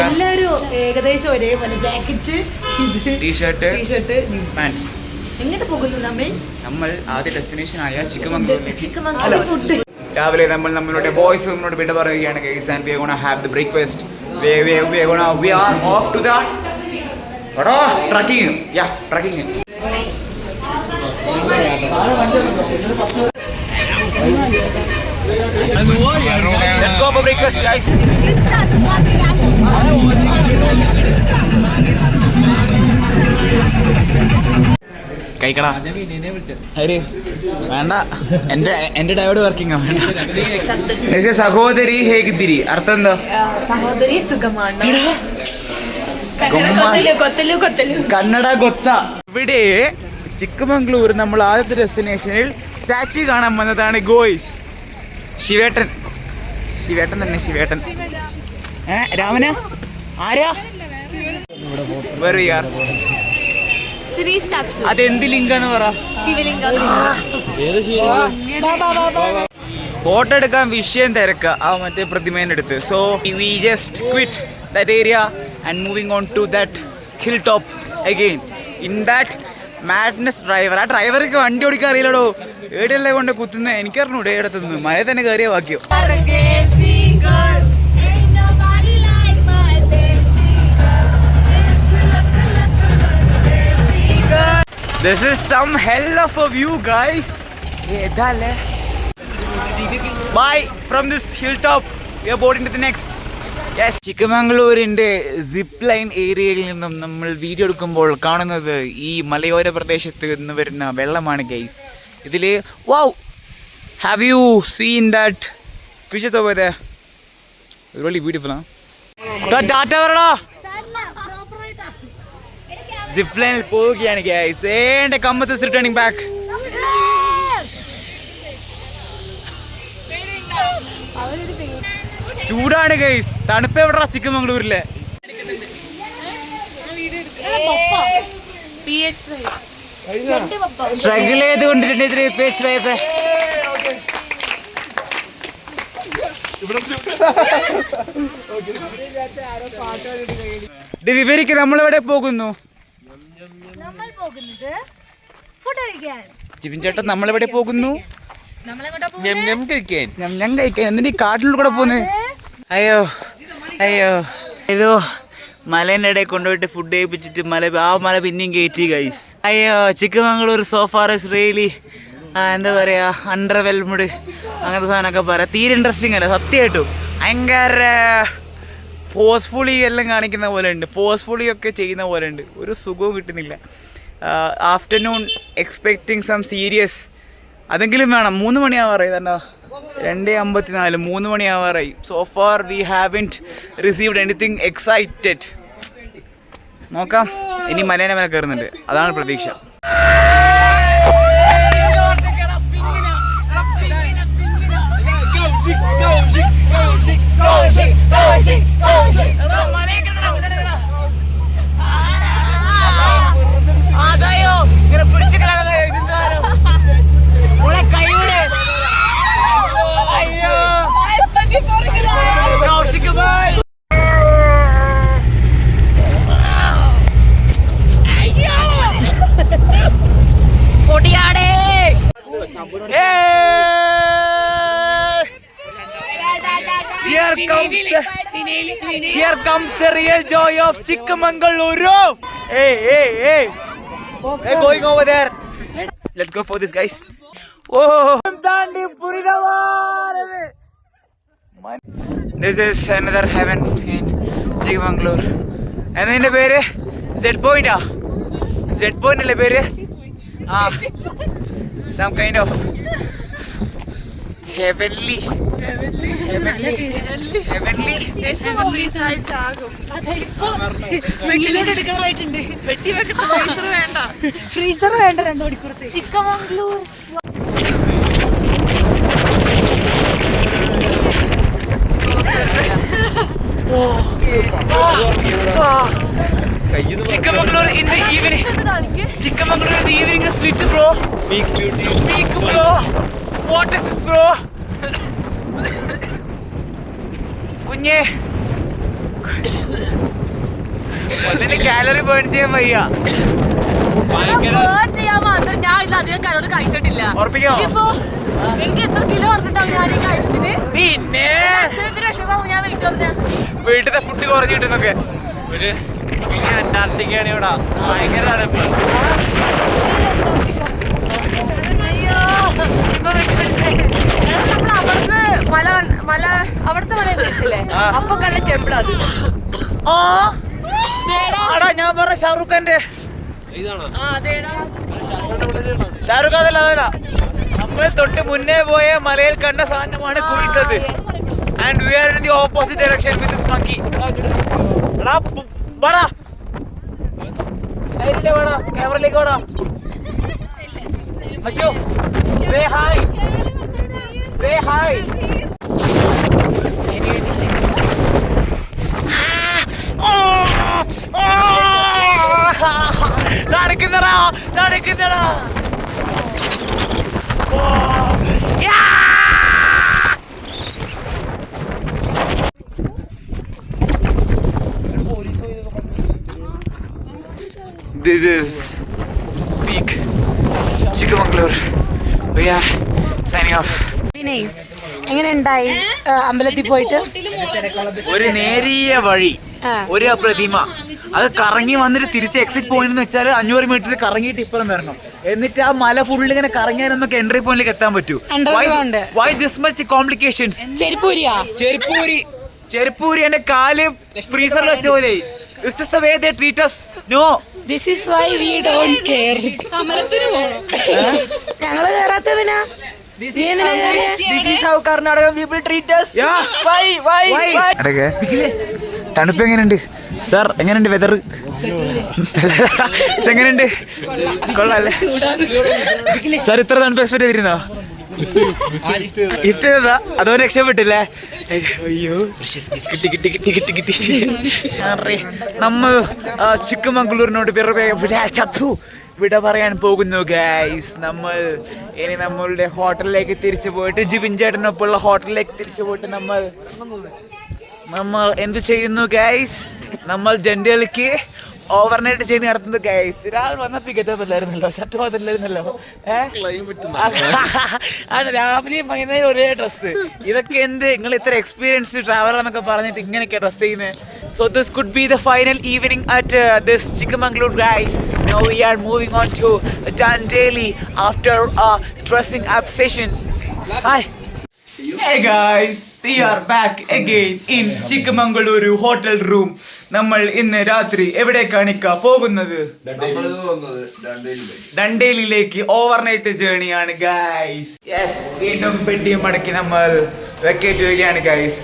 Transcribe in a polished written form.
എല്ലാരും ഏകദേശം ഒരേപോലെ ജാക്കറ്റ്, ടീഷർട്ട്, ജീൻസ്. എങ്ങനെ പോകുന്നു നമ്മൾ ആദ്യ ഡെസ്റ്റിനേഷൻ ആയ ചിക്കമംഗ്ലൂർ. രാവിലെ നമ്മൾ നമ്മളുടെ ബോയ്സ് നമ്മളോട് വിട പറയുകയാണ് guys, and we are gonna have the breakfast. We are off to the trekking. Yeah, trekking. Let's go for breakfast, guys. കഴിക്കടാ. വേണ്ട, എന്റെ ഡയോഡ് വർക്കിംഗ് ആണ്. സഹോദരി ഹേഗിത്തിരി അർത്ഥം എന്താ? സഹോദരി സുഖമാണ്. കന്നഡ കൊത്ത. ഇവിടെ ചിക്കമംഗ്ലൂർ നമ്മൾ ആദ്യത്തെ ഡെസ്റ്റിനേഷനിൽ സ്റ്റാച്യു കാണാൻ വന്നതാണ് ഗോയ്സ്. ശിവേട്ടൻ തന്നെ ശിവേട്ടൻ. രാമന ആരാ? അതെന്ത് ലിംഗാന്ന് പറ? ഫോട്ടോ എടുക്കാൻ വിഷയം തിരക്ക ആ മറ്റേ പ്രതിമേൻ്റെ അടുത്ത്. So we just quit that area and moving on to that hilltop again in that madness driver. ആ ഡ്രൈവർക്ക് വണ്ടി ഓടിക്കാൻ അറിയില്ലടോ. ഏടെയല്ലേ കൊണ്ട് കുത്തുന്നത് എനിക്കറിഞ്ഞൂടെ. ഏടത്തുനിന്ന് മഴ തന്നെ കയറിയ വാക്യം. This is some hell of a view, guys. Bye from this hilltop. We are boarding to the next. Yes, ചിക്കമംഗ്ലൂരിൻ്റെ സിപ്പ് ലൈൻ ഏരിയയിൽ നിന്നും നമ്മൾ വീഡിയോ എടുക്കുമ്പോൾ കാണുന്നത് ഈ മലയോര പ്രദേശത്ത് നിന്ന് വരുന്ന വെള്ളമാണ് ഗൈസ്. ഇതിൽ wow, have you seen that fishes over there? It's really beautiful, huh? Tata പറടാ. സിപ്പ് ലൈനിൽ പോവുകയാണ് ഗൈസ്. എൻ്റെ കമ്പത്ത് റിട്ടേണിംഗ് ബാക്ക്. ചൂടാണ് ഗൈസ്. തണുപ്പ് എവിടാ ചിക്കമംഗ്ലൂരിലെ? സ്ട്രഗിൾ ചെയ്തുകൊണ്ടിട്ടുണ്ട് വിവരിക്ക്. നമ്മളെവിടെ പോകുന്നു? ജിബിൻ ചേട്ടൻ നമ്മളെവിടെ പോകുന്നു? ഞാൻ കഴിക്കാൻ. എന്നിട്ട് ഈ കാട്ടിലൂടെ കൂടെ പോന്ന്. അയ്യോ ഏതോ മലേൻ്റെ ഇടയിൽ കൊണ്ടുപോയിട്ട് ഫുഡ് കഴിപ്പിച്ചിട്ട് ആ മല പിന്നെയും കയറ്റി ഗൈസ്. അയ്യോ Chikmagalur so far is really എന്താ പറയുക അണ്ടർവെൽമഡ് അങ്ങനത്തെ സാധനമൊക്കെ പറയാം. തീരെ ഇൻട്രസ്റ്റിംഗ് അല്ല സത്യമായിട്ടും. ഭയങ്കര ഫോഴ്സ്ഫുള്ളി എല്ലാം കാണിക്കുന്ന പോലെ ഉണ്ട്. ഫോഴ്സ്ഫുള്ളി ഒക്കെ ചെയ്യുന്ന പോലെ ഉണ്ട്. ഒരു സുഖവും കിട്ടുന്നില്ല. Afternoon expecting some serious. അതെങ്കിലും വേണം. 3 മണിയാവാറായി തന്നെ. 2:54 3 മണിയാവാറായി. So far we haven't received anything excited. നോക്കാം, ഇനി മലേനെ മേലെ കയറുന്നുണ്ട്. അതാണ് പ്രതീക്ഷ. Here comes the real joy of Chikmagaluru. Hey, we're going over there. Let's go for this, guys. Oh, this is another heaven in Chikmagalur. And then the pere Z point ah. Z point le pere. Some kind of heavenly side ആകും. Freezer വേണ്ട 2 മണിക്കൂറത്തെ. Chikmagalur Chikmagalur in the evening. Chikmagalur in the evening is lit, bro. Peak, bro. What is this, bro? കുഞ്ഞേ ഒന്നിന് calorie burn ചെയ്യാൻ വയ്യ. ചെയ്യാൻ മാത്രം ഞാൻ ഇത് അധികം കലോറി കഴിച്ചിട്ടില്ല. എനിക്ക് എത്ര കിലോ പറഞ്ഞിട്ടാവും ഞാൻ ഈ കഴിച്ചതിന്. പിന്നെ ഞാൻ വെയിറ്റ് പറഞ്ഞ വീട്ടിലെ ഫുഡ് കുറഞ്ഞു കിട്ടുന്നൊക്കെ ഒരു മിനി അന്റാർട്ടിക്കയാണ് ഇവിടെ. ഭയങ്കര തണുപ്പ്. അവിടുന്ന് മല അവിടുത്തെ മല കഴിച്ചില്ലേ? അപ്പൊ കണ്ട ടെമ്പിൾ അത്. ഞാൻ പറഞ്ഞ ഷാറൂഖ് ഖാന്റെ ഷാറൂഖ് ഖാൻ അതല്ല. നമ്മൾ തൊട്ട് മുന്നേ പോയ മലയിൽ കണ്ട സാധനമാണ് കുഴിച്ചത്. And we are in the opposite direction with this monkey. എടാ വാടാ, ധൈര്യമില്ലേ വാടാ, ക്യാമറയിലേക്ക് വാടാ. മച്ചു സേ ഹായ്, സേ ഹായ്. നടക്കുന്നടാ നടക്കുന്നടാ. This is peak Chikmagalur. We are signing off. പിന്നെ എങ്ങനെ ഉണ്ടായി അമ്പലത്തിൽ പോയിട്ട്? ഒരു നേരിയ വഴി, ഒരു പ്രതിമ, അത് കറങ്ങി വന്നിട്ട് തിരിച്ച് എക്സിറ്റ് പോയിന്റ് എന്ന് വെച്ചാൽ 500 മീറ്റർ കറങ്ങിയിട്ട് ഇപ്പുറം വരണം. എന്നിട്ട് ആ മല ഫുള്ള് ഇങ്ങനെ കറങ്ങിയാൽ നമുക്ക് എൻട്രി പോയിന്റിലേക്ക് എത്താൻ പറ്റൂ. Why this much complications? ചെരുപ്പൂരി എന്റെ കാല് ഫ്രീസറിൽ വെച്ച പോലെ. This is the way they treat us. No. This is why we don't care. സമരത്തിന് പോകണം. ഞങ്ങള് കേറാത്തതിനാ. This is how Karnataka people treat us. Yeah. Why? തണുപ്പ് എങ്ങനെയുണ്ട് സാർ? എങ്ങനെയുണ്ട് വെതർ? എങ്ങനെയുണ്ട്? കൊള്ളാല്ലേ സാർ? ഇത്ര തണുപ്പ് എക്സ്പെക്ട് ചെയ്തിരുന്നോ? ഗിഫ്റ്റ് ചെയ്തതാ? അതോ രക്ഷപ്പെട്ടില്ലേ? അയ്യോ കിട്ടി. നമ്മൾ ചിക്കമംഗളൂരിനോട് വിട പറയാൻ പോകുന്നു ഗൈസ്. നമ്മൾ ഇനി നമ്മളുടെ ഹോട്ടലിലേക്ക് തിരിച്ചു പോയിട്ട് ജിബിൻ ചേട്ടനൊപ്പമുള്ള ഹോട്ടലിലേക്ക് തിരിച്ചു പോയിട്ട് നമ്മൾ എന്ത് ചെയ്യുന്നു ഗൈസ്? നമ്മൾ ജെൻഡലിക്ക് ഓവർനൈറ്റ് ജേർണി നടത്തുന്നത് ഗൈസ്. ഒരാൾ വന്നപ്പോൾ ഗെറ്റപ്പില്ലായിരുന്നല്ലോ, ഷർട്ട് മാത്രമില്ലായിരുന്നല്ലോ. രാവിലെയും വൈകുന്നേരം ഒരേ ഡ്രസ്സ്. ഇതൊക്കെ എന്ത് നിങ്ങൾ ഇത്ര എക്സ്പീരിയൻസ്ഡ് ട്രാവലർ എന്നൊക്കെ പറഞ്ഞിട്ട് ഇങ്ങനെയൊക്കെ ഡ്രസ് ചെയ്യുന്നത്? So this could be the final evening at this Chikmagalur guys. Now we are moving on to Dandeli after a dressing up session. Hi. Hey guys, we are back again in Chikmagaluru hotel room. നമ്മൾ ഇന്ന് രാത്രി എവിടേക്കാണ് പോകുന്നത്? ഡണ്ടേലിലേക്ക് overnight ജേർണിയാണ് guys. Yes, വീണ്ടും പെട്ടിയും മടക്കി നമ്മൾ vacate ചെയ്യുകയാണ് ഗൈസ്.